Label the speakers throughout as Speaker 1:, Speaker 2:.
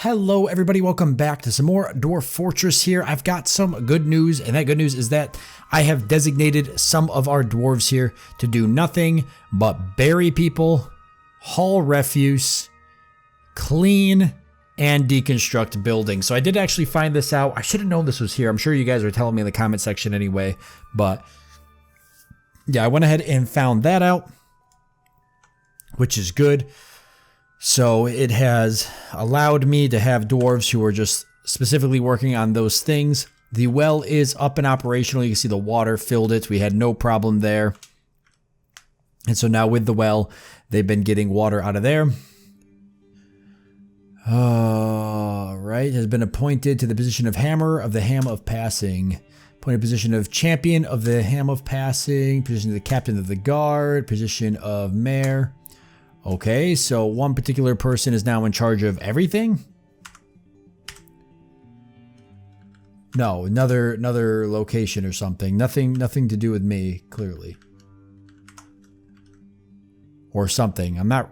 Speaker 1: Hello everybody, welcome back to some more Dwarf Fortress here. I've got some good news, and that good news is that I have designated some of our dwarves here to do nothing but bury people, haul refuse, clean, and deconstruct buildings. So I did actually find this out. I should have known this was here. I'm sure you guys are telling me in the comment section anyway, but yeah, I went ahead and found that out, which is good. So it has allowed me to have dwarves who are just specifically working on those things. The well is up and operational. You can see the water filled it. We had no problem there. And so now with the well, they've been getting water out of there. Right, has been appointed to the position of Hammer of the Ham of Passing. Appointed position of Champion of the Ham of Passing. Position of the Captain of the Guard. Position of Mayor. Okay, so one particular person is now in charge of everything? No, another location or something. Nothing to do with me, clearly. Or something. I'm not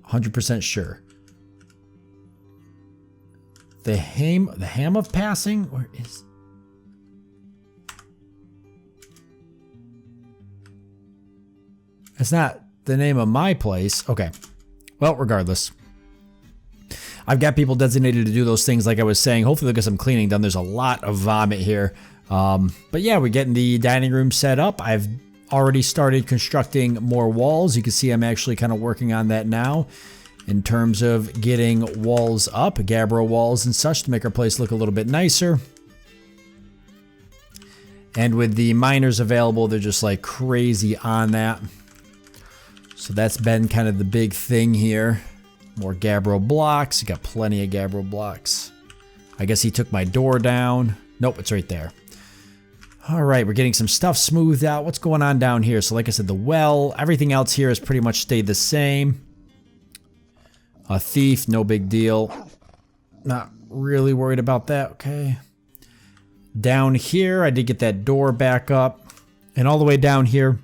Speaker 1: 100% sure. The Ham of Passing? Where is... It's not the name of my place. Okay. Well, regardless. I've got people designated to do those things like I was saying. Hopefully they'll get some cleaning done. There's a lot of vomit here. But yeah, we're getting the dining room set up. I've already started constructing more walls. You can see I'm actually kind of working on that now in terms of getting walls up, gabbro walls and such to make our place look a little bit nicer. And with the miners available, they're just like crazy on that. So that's been kind of the big thing here. More gabbro blocks. You got plenty of gabbro blocks. I guess he took my door down. Nope, it's right there. All right, we're getting some stuff smoothed out. What's going on down here? So like I said, the well, everything else here has pretty much stayed the same. A thief, no big deal. Not really worried about that, okay. Down here, I did get that door back up. And all the way down here,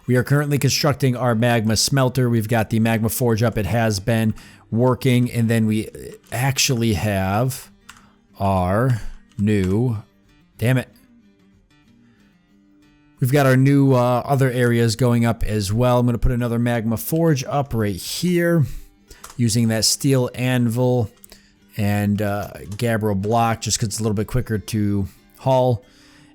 Speaker 1: we are currently constructing our magma smelter. We've got the magma forge up. It has been working. And then we actually have our new... Damn it. We've got our new other areas going up as well. I'm going to put another magma forge up right here using that steel anvil and gabbro block just because it's a little bit quicker to haul.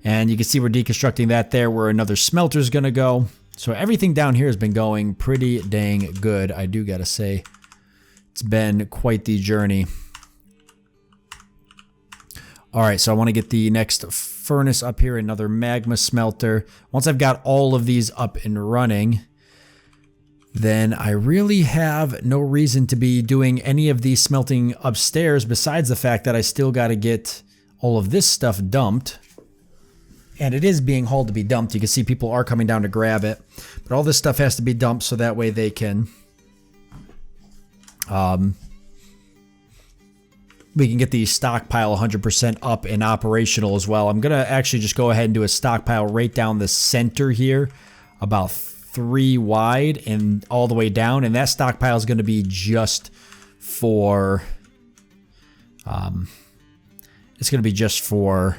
Speaker 1: And you can see we're deconstructing that there where another smelter is going to go. So everything down here has been going pretty dang good, I do gotta say. It's been quite the journey. Alright, so I want to get the next furnace up here, another magma smelter. Once I've got all of these up and running, then I really have no reason to be doing any of the smelting upstairs besides the fact that I still gotta get all of this stuff dumped. And it is being hauled to be dumped. You can see people are coming down to grab it. But all this stuff has to be dumped so that way they can... we can get the stockpile 100% up and operational as well. I'm going to actually just go ahead and do a stockpile right down the center here. About 3 wide and all the way down. And that stockpile is going to be just for... it's going to be just for...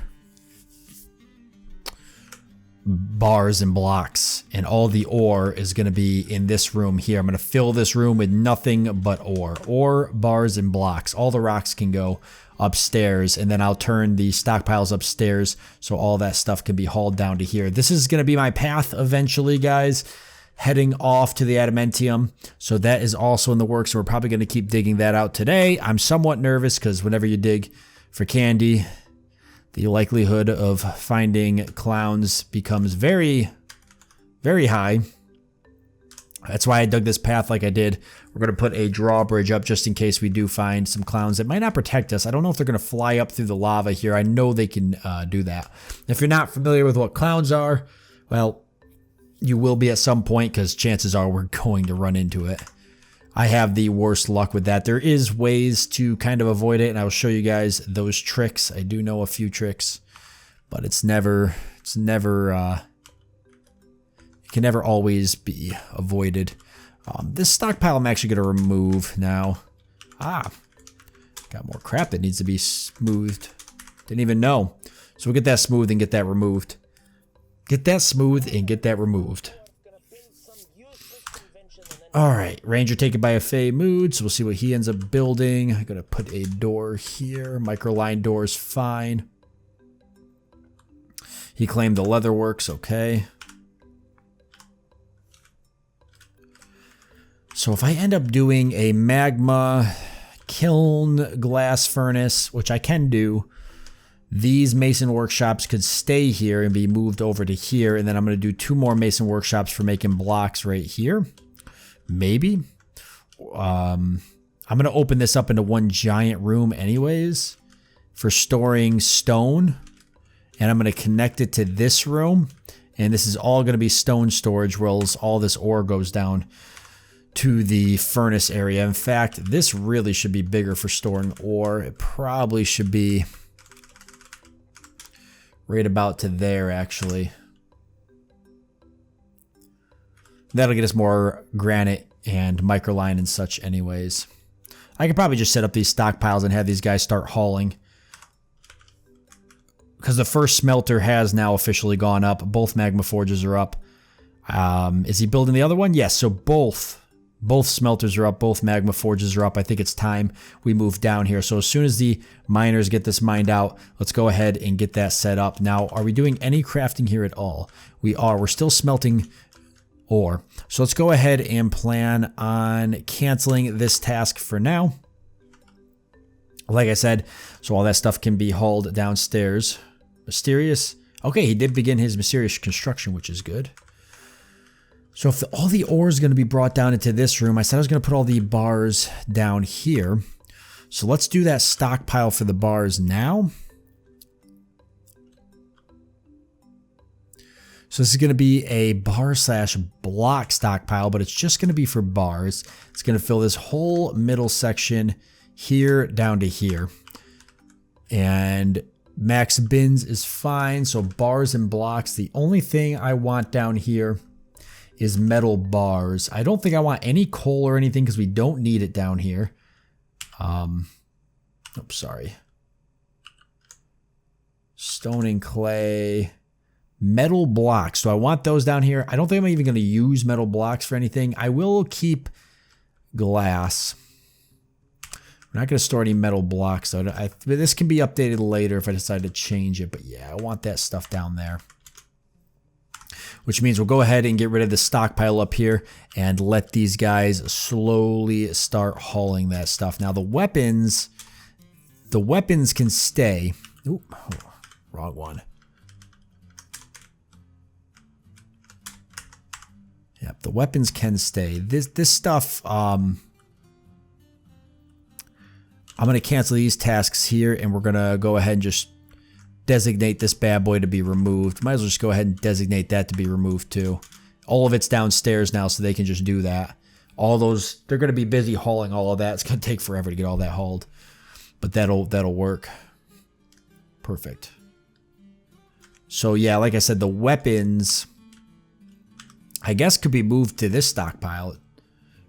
Speaker 1: bars and blocks, and all the ore is going to be in this room here. I'm going to fill this room with nothing but ore, bars, and blocks. All the rocks can go upstairs, and then I'll turn the stockpiles upstairs so all that stuff can be hauled down to here. This is going to be my path eventually, guys, heading off to the Adamantium. So that is also in the works. We're probably going to keep digging that out today. I'm somewhat nervous because whenever you dig for candy, the likelihood of finding clowns becomes very, very high. That's why I dug this path like I did. We're going to put a drawbridge up just in case we do find some clowns that might not protect us. I don't know if they're going to fly up through the lava here. I know they can do that. If you're not familiar with what clowns are, well, you will be at some point because chances are we're going to run into it. I have the worst luck with that. There is ways to kind of avoid it, and I will show you guys those tricks. I do know a few tricks, but it can never always be avoided. This stockpile I'm actually going to remove now. Ah, got more crap that needs to be smoothed. Didn't even know. So we'll get that smooth and get that removed. Get that smooth and get that removed. Alright, Ranger taken by a Fey mood, so we'll see what he ends up building. I'm going to put a door here. Microline door is fine. He claimed the leather works, okay. So if I end up doing a magma kiln glass furnace, which I can do, these mason workshops could stay here and be moved over to here, and then I'm going to do 2 more mason workshops for making blocks right here. Maybe. I'm going to open this up into one giant room anyways for storing stone, and I'm going to connect it to this room, and this is all going to be stone storage while all this ore goes down to the furnace area. In fact, this really should be bigger for storing ore. It probably should be right about to there, actually. That'll get us more granite and microline and such anyways. I could probably just set up these stockpiles and have these guys start hauling, because the first smelter has now officially gone up. Both magma forges are up. Is he building the other one? Yes, so both smelters are up, both magma forges are up. I think it's time we move down here. So as soon as the miners get this mined out, let's go ahead and get that set up. Now, are we doing any crafting here at all? We are. We're still smelting ore. So let's go ahead and plan on canceling this task for now. Like I said, so all that stuff can be hauled downstairs. Mysterious. Okay, he did begin his mysterious construction, which is good. So if all the ore is going to be brought down into this room, I said I was going to put all the bars down here. So let's do that stockpile for the bars now. So this is going to be a bar/block stockpile, but it's just going to be for bars. It's going to fill this whole middle section here down to here. And max bins is fine. So bars and blocks. The only thing I want down here is metal bars. I don't think I want any coal or anything because we don't need it down here. Oops, sorry. Stone and clay. Metal blocks. So I want those down here. I don't think I'm even going to use metal blocks for anything. I will keep glass. We're not going to store any metal blocks. So this can be updated later if I decide to change it. But yeah, I want that stuff down there. Which means we'll go ahead and get rid of the stockpile up here and let these guys slowly start hauling that stuff. Now the weapons can stay. Ooh, wrong one. Yep, the weapons can stay. This stuff, I'm going to cancel these tasks here, and we're going to go ahead and just designate this bad boy to be removed. Might as well just go ahead and designate that to be removed too. All of it's downstairs now, so they can just do that. All those, they're going to be busy hauling all of that. It's going to take forever to get all that hauled, but that'll work. Perfect. So yeah, like I said, the weapons, I guess, could be moved to this stockpile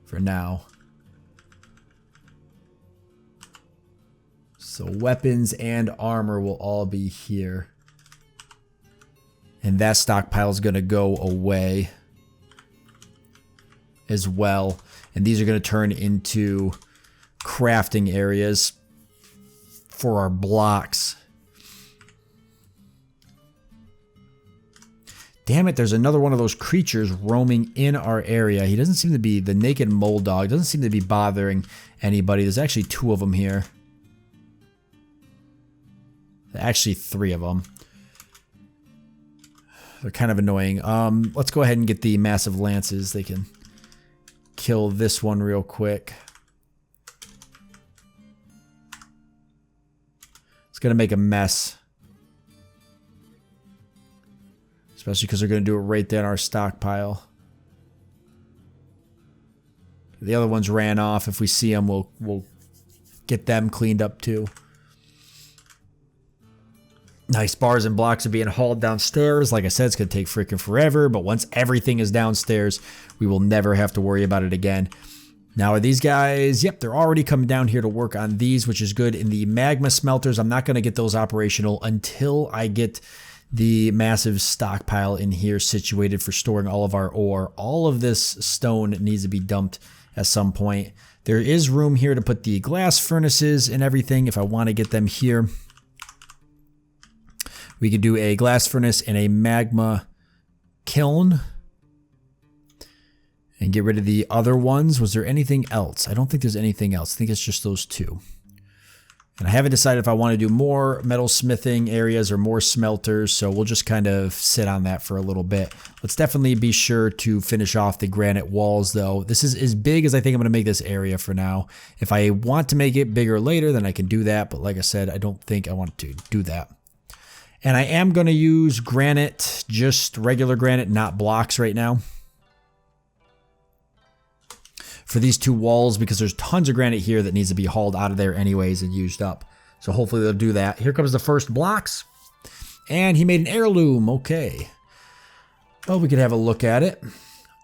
Speaker 1: for now. So weapons and armor will all be here. And that stockpile is going to go away as well. And these are going to turn into crafting areas for our blocks. Damn it, there's another one of those creatures roaming in our area. He doesn't seem to be, the naked mole dog doesn't seem to be bothering anybody. There's actually 2 of them here. Actually 3 of them. They're kind of annoying. Let's go ahead and get the massive lances. They can kill this one real quick. It's going to make a mess. Especially because they're going to do it right there in our stockpile. The other ones ran off. If we see them, we'll get them cleaned up too. Nice, bars and blocks are being hauled downstairs. Like I said, it's going to take freaking forever, but once everything is downstairs, we will never have to worry about it again. Now are these guys, yep, they're already coming down here to work on these, which is good. In the magma smelters, I'm not going to get those operational until I get the massive stockpile in here situated for storing all of our ore. All of this stone needs to be dumped at some point. There is room here to put the glass furnaces and everything if I want to get them here. We could do a glass furnace and a magma kiln. And get rid of the other ones. Was there anything else? I don't think there's anything else. I think it's just those two. And I haven't decided if I want to do more metal smithing areas or more smelters, so we'll just kind of sit on that for a little bit. Let's definitely be sure to finish off the granite walls, though. This is as big as I think I'm going to make this area for now. If I want to make it bigger later, then I can do that, but like I said, I don't think I want to do that. And I am going to use granite, just regular granite, not blocks right now, for these two walls, because there's tons of granite here that needs to be hauled out of there anyways and used up. So hopefully they'll do that. Here comes the first blocks. And he made an heirloom. Okay. Well, we could have a look at it.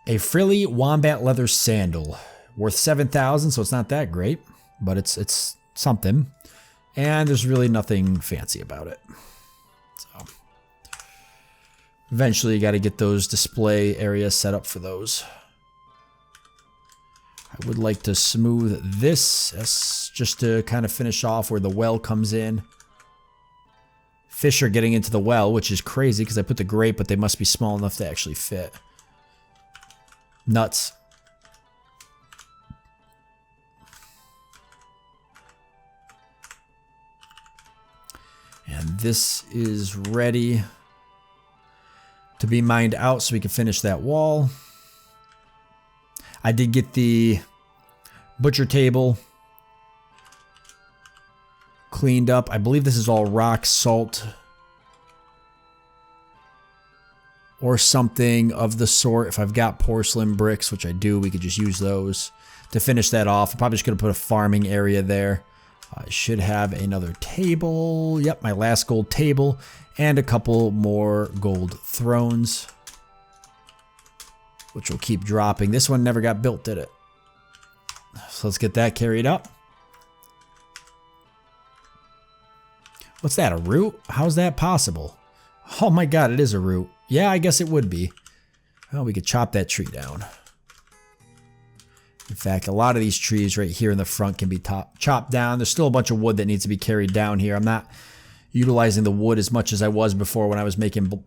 Speaker 1: A frilly wombat leather sandal. Worth 7,000, so it's not that great. But it's something. And there's really nothing fancy about it. So eventually you got to get those display areas set up for those. I would like to smooth this just to kind of finish off where the well comes in. Fish are getting into the well, which is crazy because I put the grate, but they must be small enough to actually fit. Nuts. And this is ready to be mined out so we can finish that wall. I did get the butcher table cleaned up. I believe this is all rock salt or something of the sort. If I've got porcelain bricks, which I do, we could just use those to finish that off. I'm probably just going to put a farming area there. I should have another table. Yep, my last gold table and a couple more gold thrones, which will keep dropping. This one never got built, did it? So let's get that carried up. What's that, a root? How's that possible? Oh my god, it is a root. Yeah, I guess it would be. Well, we could chop that tree down. In fact, a lot of these trees right here in the front can be chopped down. There's still a bunch of wood that needs to be carried down here. I'm not utilizing the wood as much as I was before when I was making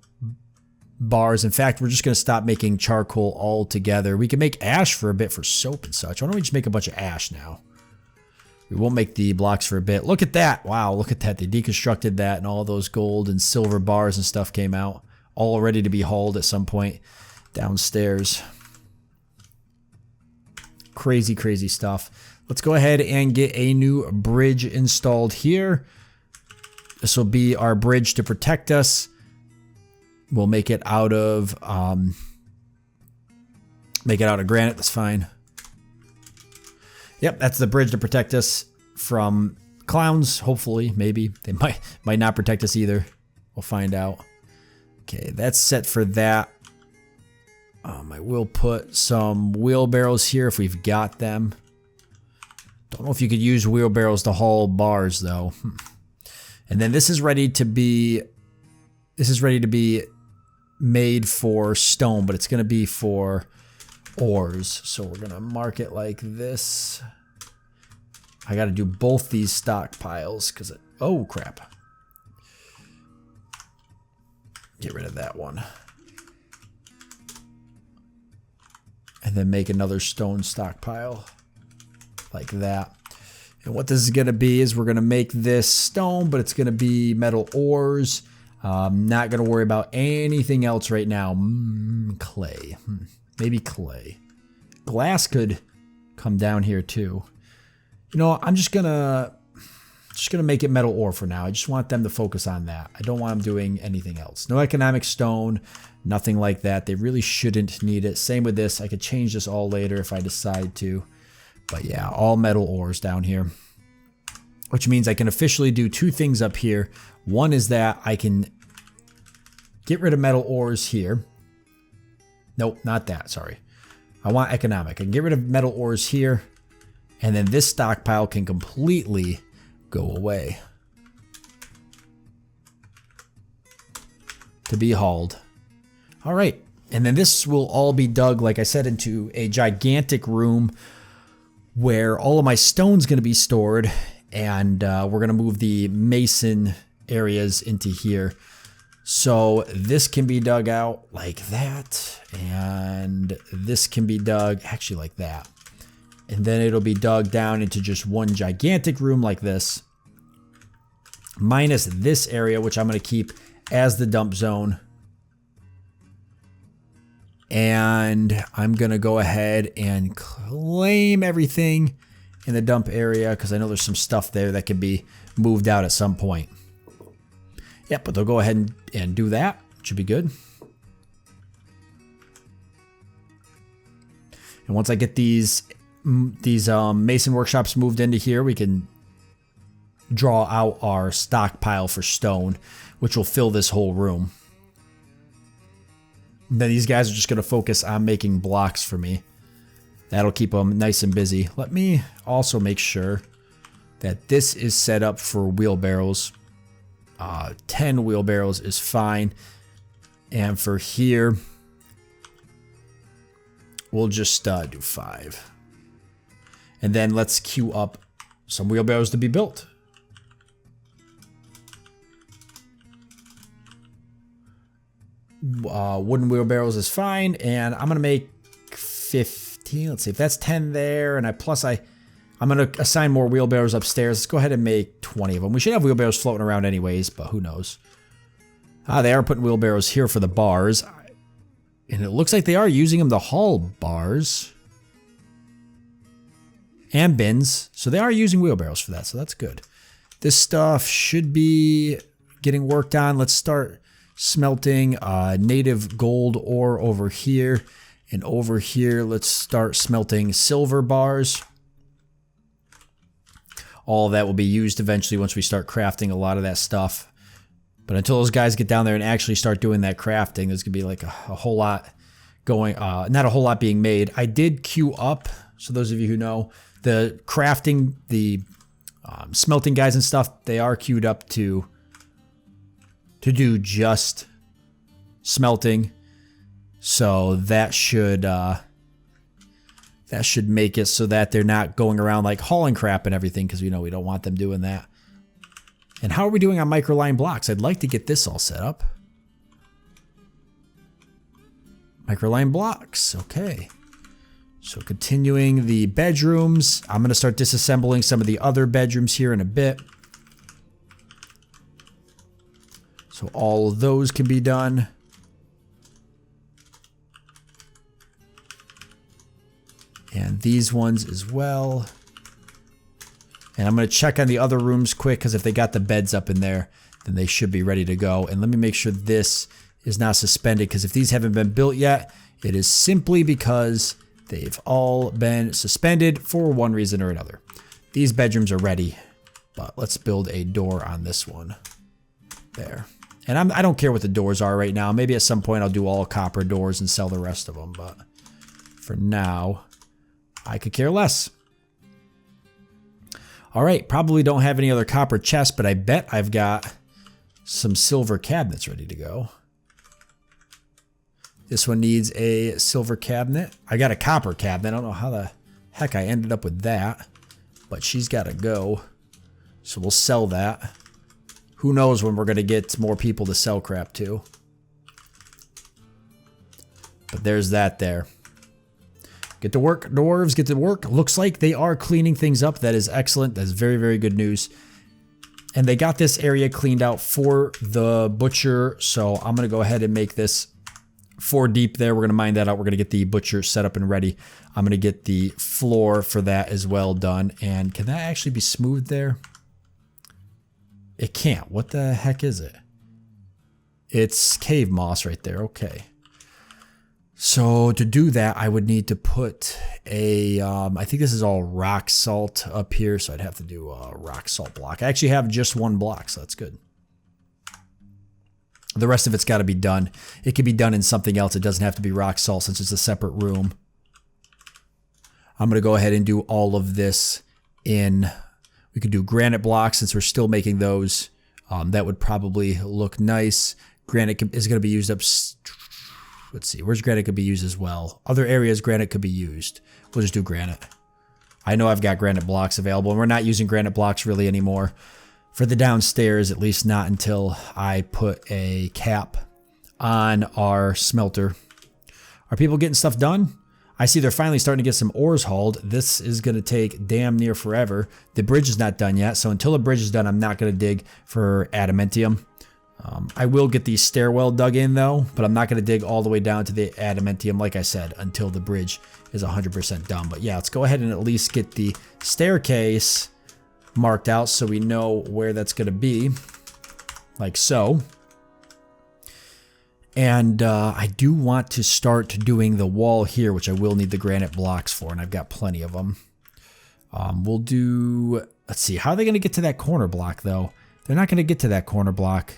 Speaker 1: bars. In fact, we're just going to stop making charcoal altogether. We can make ash for a bit for soap and such. Why don't we just make a bunch of ash now? We won't make the blocks for a bit. Look at that. Wow, look at that. They deconstructed that and all those gold and silver bars and stuff came out. All ready to be hauled at some point downstairs. Crazy, crazy stuff. Let's go ahead and get a new bridge installed here. This will be our bridge to protect us. We'll make it out of granite. That's fine. Yep, that's the bridge to protect us from clowns. Hopefully, maybe they might not protect us either. We'll find out. Okay, that's set for that. I will put some wheelbarrows here if we've got them. Don't know if you could use wheelbarrows to haul bars though. And then this is ready to be. This is ready to be made for stone, but it's going to be for ores. So we're going to mark it like this. I got to do both these stockpiles because it, oh crap. Get rid of that one. And then make another stone stockpile like that. And what this is going to be is we're going to make this stone, but it's going to be metal ores. Not going to worry about anything else right now. Clay. Maybe clay. Glass could come down here too. You know, I'm just gonna make it metal ore for now. I just want them to focus on that. I don't want them doing anything else. No economic stone, nothing like that. They really shouldn't need it. Same with this. I could change this all later if I decide to. But yeah, all metal ores down here. Which means I can officially do two things up here. One is that I can get rid of metal ores here. Nope, not that, sorry. I want economic. I can get rid of metal ores here. And then this stockpile can completely go away. To be hauled. All right. And then this will all be dug, like I said, into a gigantic room where all of my stone's going to be stored. And we're going to move the mason areas into here. So this can be dug out like that. And this can be dug actually like that. And then it'll be dug down into just one gigantic room like this. Minus this area, which I'm going to keep as the dump zone. And I'm going to go ahead and claim everything in the dump area because I know there's some stuff there that can be moved out at some point. Yep, but they'll go ahead and do that. Should be good. And once I get these mason workshops moved into here, we can draw out our stockpile for stone, which will fill this whole room. And then these guys are just going to focus on making blocks for me. That'll keep them nice and busy. Let me also make sure that this is set up for wheelbarrows. 10 wheelbarrows is fine. And for here, we'll just do 5. And then let's queue up some wheelbarrows to be built. Wooden wheelbarrows is fine. And I'm going to make 15. Let's see if that's 10 there. And I'm going to assign more wheelbarrows upstairs. Let's go ahead and make 20 of them. We should have wheelbarrows floating around anyways, but who knows. They are putting wheelbarrows here for the bars. And it looks like they are using them to haul bars. And bins. So they are using wheelbarrows for that. So that's good. This stuff should be getting worked on. Let's start smelting native gold ore over here. And over here, let's start smelting silver bars. All of that will be used eventually once we start crafting a lot of that stuff. But until those guys get down there and actually start doing that crafting, there's going to be like a whole lot going, not a whole lot being made. I did queue up, so those of you who know, the crafting, the smelting guys and stuff, they are queued up to do just smelting. So that should make it so that they're not going around like hauling crap and everything, because we know we don't want them doing that. And how are we doing on microline blocks? I'd like to get this all set up. Microline blocks, okay. So continuing the bedrooms, I'm going to start disassembling some of the other bedrooms here in a bit. So all of those can be done. And these ones as well. And I'm going to check on the other rooms quick, because if they got the beds up in there, then they should be ready to go. And let me make sure this is not suspended, because if these haven't been built yet, it is simply because they've all been suspended for one reason or another. These bedrooms are ready, but let's build a door on this one. There. And I don't care what the doors are right now. Maybe at some point I'll do all copper doors and sell the rest of them, but for now, I could care less. All right, probably don't have any other copper chests, but I bet I've got some silver cabinets ready to go. This one needs a silver cabinet. I got a copper cabinet. I don't know how the heck I ended up with that, but she's got to go. So we'll sell that. Who knows when we're going to get more people to sell crap to. But there's that there. Get to work, dwarves, get to work. Looks like they are cleaning things up. That is excellent. That's very, very good news. And they got this area cleaned out for the butcher. So I'm going to go ahead and make this 4 deep there. We're going to mine that out. We're going to get the butcher set up and ready. I'm going to get the floor for that as well done. And can that actually be smoothed there? It can't. What the heck is it? It's cave moss right there. Okay. So to do that, I would need to put a, I think this is all rock salt up here. So I'd have to do a rock salt block. I actually have just 1 block, so that's good. The rest of it's got to be done. It can be done in something else. It doesn't have to be rock salt since it's a separate room. I'm going to go ahead and do all of this in, we could do granite blocks since we're still making those. That would probably look nice. Granite is going to be used up. Let's see, where's granite could be used as well? Other areas granite could be used. We'll just do granite. I know I've got granite blocks available, and we're not using granite blocks really anymore. For the downstairs, at least not until I put a cap on our smelter. Are people getting stuff done? I see they're finally starting to get some ores hauled. This is going to take damn near forever. The bridge is not done yet, so until the bridge is done, I'm not going to dig for adamantium. I will get the stairwell dug in though, but I'm not going to dig all the way down to the adamantium, like I said, until the bridge is 100% done. But yeah, let's go ahead and at least get the staircase marked out so we know where that's going to be, like so. And I do want to start doing the wall here, which I will need the granite blocks for, and I've got plenty of them. We'll do, let's see, how are they going to get to that corner block though? They're not going to get to that corner block.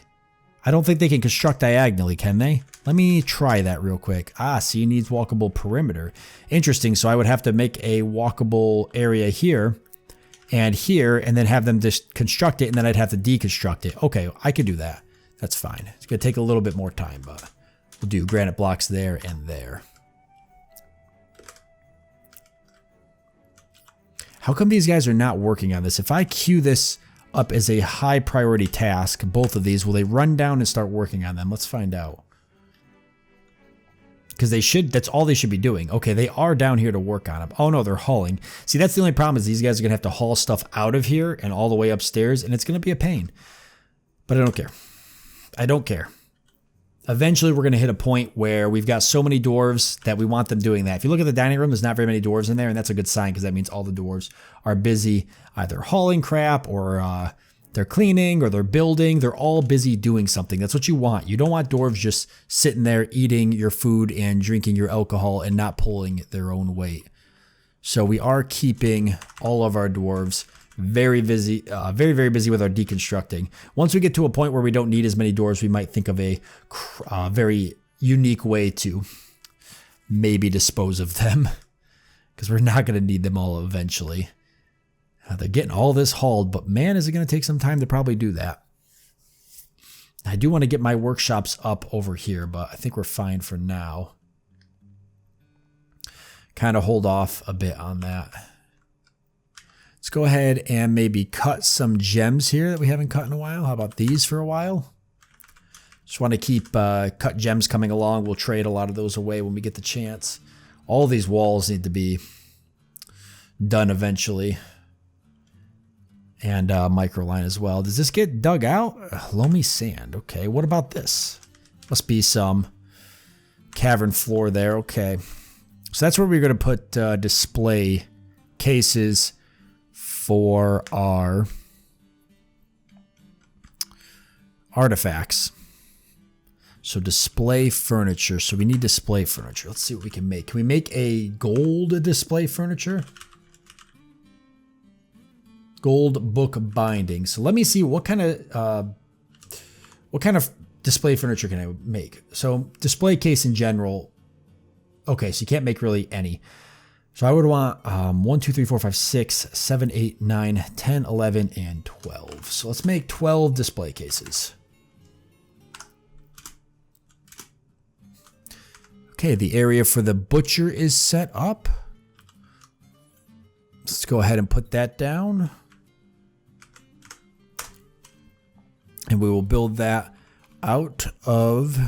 Speaker 1: I don't think they can construct diagonally, can they? Let me try that real quick. Ah, see, it needs walkable perimeter. Interesting, so I would have to make a walkable area here, and then have them just construct it, and then I'd have to deconstruct it. Okay, I could do that. That's fine. It's going to take a little bit more time, but we'll do granite blocks there and there. How come these guys are not working on this? If I queue this up as a high priority task, both of these, will they run down and start working on them? Let's find out. Because they should, that's all they should be doing. Okay, they are down here to work on them. Oh no, they're hauling. See, that's the only problem is these guys are going to have to haul stuff out of here and all the way upstairs, and it's going to be a pain. But I don't care. I don't care. Eventually, we're going to hit a point where we've got so many dwarves that we want them doing that. If you look at the dining room, there's not very many dwarves in there, and that's a good sign because that means all the dwarves are busy either hauling crap or they're cleaning or they're building. They're all busy doing something. That's what you want. You don't want dwarves just sitting there eating your food and drinking your alcohol and not pulling their own weight. So we are keeping all of our dwarves very busy, very busy with our deconstructing. Once we get to a point where we don't need as many dwarves, we might think of a very unique way to maybe dispose of them, because we're not going to need them all eventually. They're getting all this hauled, but man, is it going to take some time to probably do that. I do want to get my workshops up over here, but I think we're fine for now. Kind of hold off a bit on that. Let's go ahead and maybe cut some gems here that we haven't cut in a while. How about these for a while? Just want to keep cut gems coming along. We'll trade a lot of those away when we get the chance. All these walls need to be done eventually. And microline as well. Does this get dug out? Loamy sand. Okay, what about this? Must be some cavern floor there. Okay. So that's where we're going to put display cases for our artifacts. So display furniture. So we need display furniture. Let's see what we can make. Can we make a gold display furniture? Gold book binding. So let me see what kind of display furniture can I make. So display case in general. Okay, so you can't make really any. So I would want 1, 2, 3, 4, 5, 6, 7, 8, 9, 10, 11, and 12. So let's make 12 display cases. Okay, the area for the butcher is set up. Let's go ahead and put that down. And we will build that out of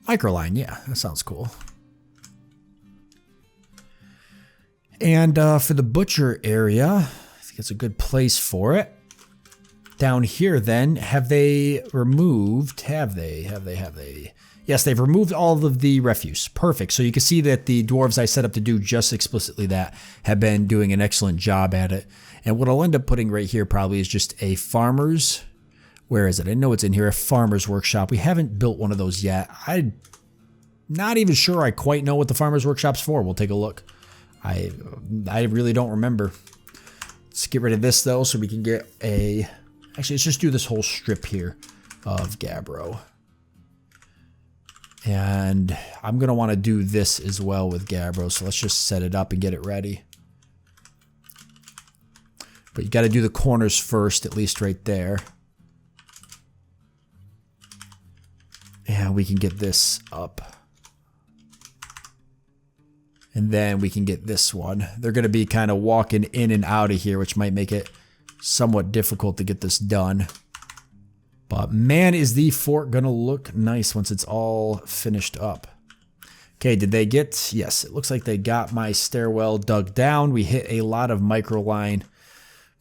Speaker 1: microline. Yeah, that sounds cool. And for the butcher area, I think it's a good place for it. Down here then, have they removed, have they? Yes, they've removed all of the refuse. Perfect. So you can see that the dwarves I set up to do just explicitly that have been doing an excellent job at it. And what I'll end up putting right here probably is just a farmer's, where is it? I know it's in here, a farmer's workshop. We haven't built one of those yet. I'm not even sure I quite know what the farmer's workshop's for. We'll take a look. I really don't remember. Let's get rid of this though so we can get a... Actually, let's just do this whole strip here of gabbro. And I'm going to want to do this as well with Gabbro. So let's just set it up and get it ready. But you got to do the corners first, at least right there. And we can get this up. And then we can get this one. They're going to be kind of walking in and out of here, which might make it somewhat difficult to get this done. But man, is the fort going to look nice once it's all finished up. Okay, did they get... Yes, it looks like they got my stairwell dug down. We hit a lot of microline.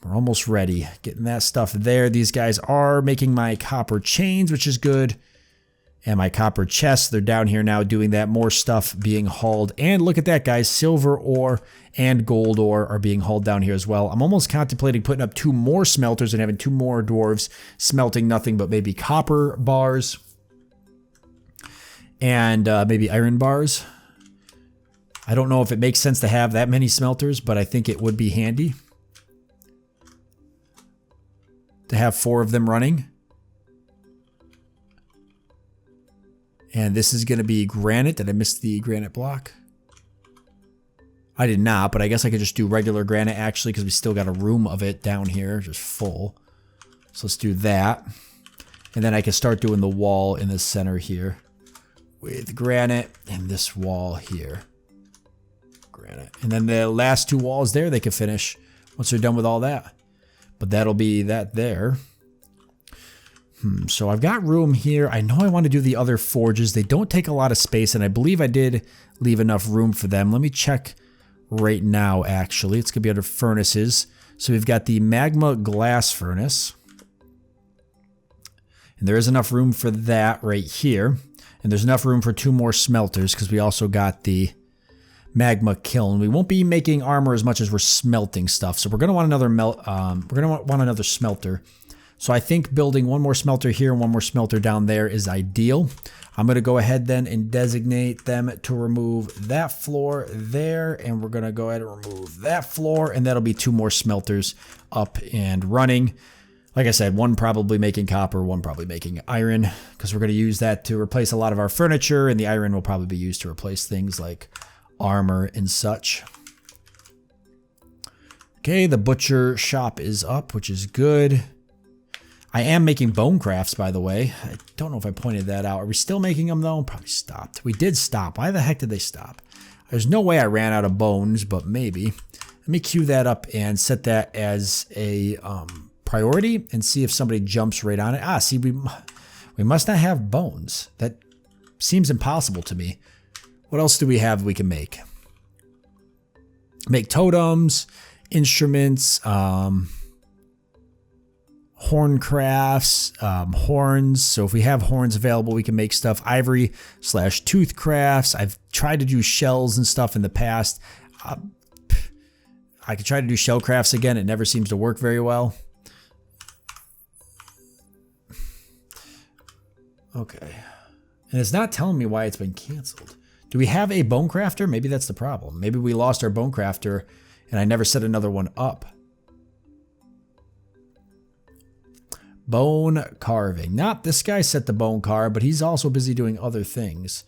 Speaker 1: We're almost ready. Getting that stuff there. These guys are making my copper chains, which is good. And my copper chests, they're down here now doing that. More stuff being hauled. And look at that, guys. Silver ore and gold ore are being hauled down here as well. I'm almost contemplating putting up 2 more smelters and having 2 more dwarves smelting nothing but maybe copper bars. And maybe iron bars. I don't know if it makes sense to have that many smelters, but I think it would be handy to have 4 of them running. And this is going to be granite. Did I miss the granite block? I did not, but I guess I could just do regular granite actually because we still got a room of it down here, just full. So let's do that. And then I can start doing the wall in the center here with granite and this wall here. Granite. And then the last 2 walls there they can finish once they're done with all that. But that'll be that there. So I've got room here. I know I want to do the other forges. They don't take a lot of space, and I believe I did leave enough room for them. Let me check right now, actually. It's going to be under furnaces. So we've got the magma glass furnace. And there is enough room for that right here. And there's enough room for 2 more smelters because we also got the magma kiln. We won't be making armor as much as we're smelting stuff. So we're going to want another another smelter. So I think building 1 more smelter here and 1 more smelter down there is ideal. I'm going to go ahead then and designate them to remove that floor there. And we're going to go ahead and remove that floor. And that'll be 2 more smelters up and running. Like I said, 1 probably making copper, 1 probably making iron. Because we're going to use that to replace a lot of our furniture. And the iron will probably be used to replace things like armor and such. Okay, the butcher shop is up, which is good. I am making bone crafts, by the way. I don't know if I pointed that out. Are we still making them, though? Probably stopped. We did stop. Why the heck did they stop? There's no way I ran out of bones, but maybe. Let me queue that up and set that as a priority and see if somebody jumps right on it. Ah, see, we must not have bones. That seems impossible to me. What else do we have we can make? Make totems, instruments, horn crafts, horns. So if we have horns available, we can make stuff. Ivory/tooth crafts. I've tried to do shells and stuff in the past. I could try to do shell crafts again. It never seems to work very well. Okay. And it's not telling me why it's been canceled. Do we have a bone crafter? Maybe that's the problem. Maybe we lost our bone crafter and I never set another one up. Bone carving. Not this guy set the bone carve, but he's also busy doing other things.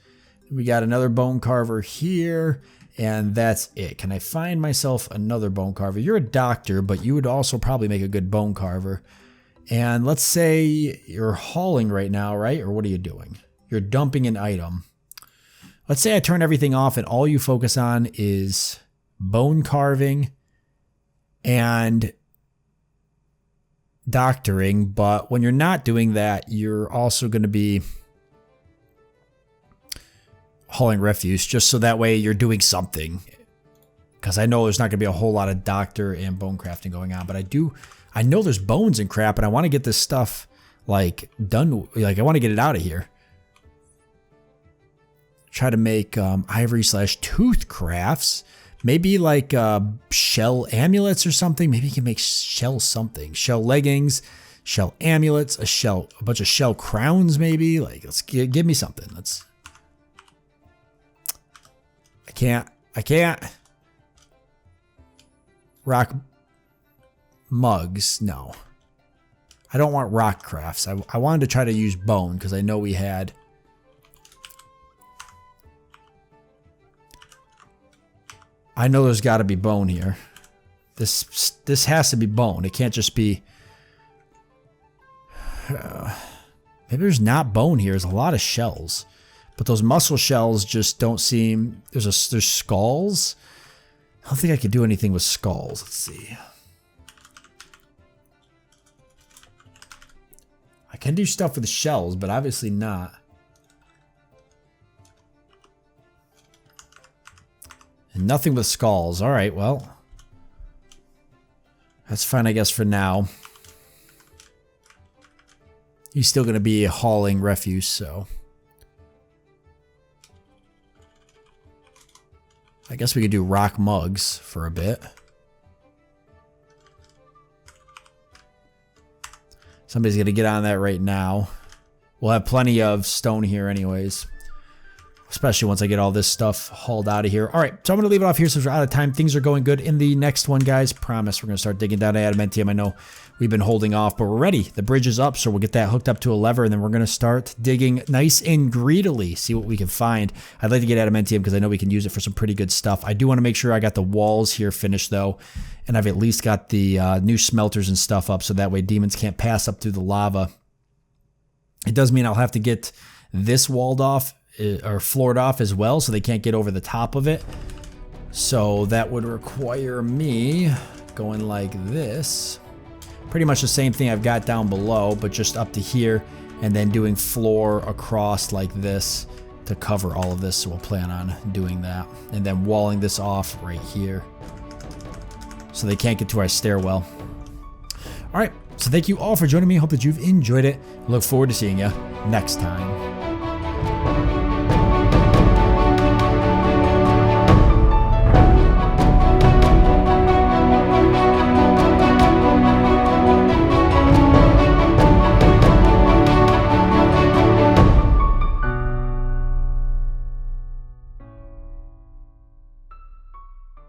Speaker 1: We got another bone carver here, and that's it. Can I find myself another bone carver? You're a doctor, but you would also probably make a good bone carver. And let's say you're hauling right now, right? Or what are you doing? You're dumping an item. Let's say I turn everything off and all you focus on is bone carving and doctoring, but when you're not doing that, you're also going to be hauling refuse, just so that way you're doing something. Because I know there's not going to be a whole lot of doctor and bone crafting going on, but I know there's bones and crap, and I want to get this stuff like done. Like I want to get it out of here. Try to make ivory/tooth crafts. Maybe like shell amulets or something. Maybe you can make shell something. Shell leggings, shell amulets, a bunch of shell crowns maybe. Like, let's give me something. I can't. Rock mugs, no. I don't want rock crafts. I wanted to try to use bone because I know we had I know there's got to be bone here. This has to be bone. It can't just be... maybe there's not bone here. There's a lot of shells. But those mussel shells just don't seem... There's skulls? I don't think I could do anything with skulls. Let's see. I can do stuff with the shells, but obviously not. And nothing with skulls. Alright, well. That's fine, I guess, for now. He's still going to be hauling refuse, so... I guess we could do rock mugs for a bit. Somebody's going to get on that right now. We'll have plenty of stone here anyways. Especially once I get all this stuff hauled out of here. All right, so I'm going to leave it off here since we're out of time. Things are going good in the next one, guys. Promise we're going to start digging down to Adamantium. I know we've been holding off, but we're ready. The bridge is up, so we'll get that hooked up to a lever, and then we're going to start digging nice and greedily, see what we can find. I'd like to get Adamantium because I know we can use it for some pretty good stuff. I do want to make sure I got the walls here finished, though, and I've at least got the new smelters and stuff up, so that way demons can't pass up through the lava. It does mean I'll have to get this walled off, or floored off as well, so they can't get over the top of it. So that would require me going like this. Pretty much the same thing I've got down below, but just up to here, and then doing floor across like this to cover all of this. So we'll plan on doing that. And then walling this off right here, so they can't get to our stairwell. All right, so thank you all for joining me. Hope that you've enjoyed it. Look forward to seeing you next time.